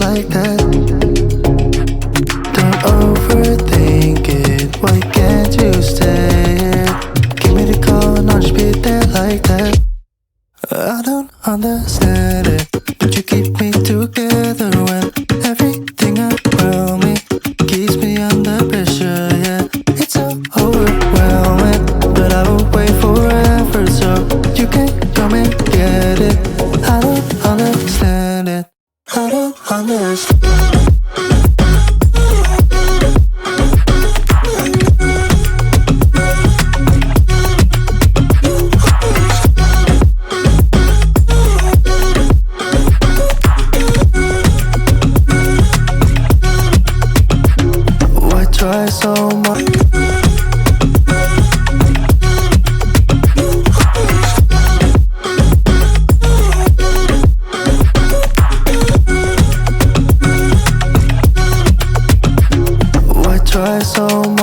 like that. Don't overthink it, why can't you stay? Give me the call and I'll just be there like that. I don't understand it, but you keep me together when everything around me keeps me under pressure, yeah. It's so overwhelming, but I will wait forever so you can come and get it. I don't understand it, I don't understand. Try so much. Why try so much?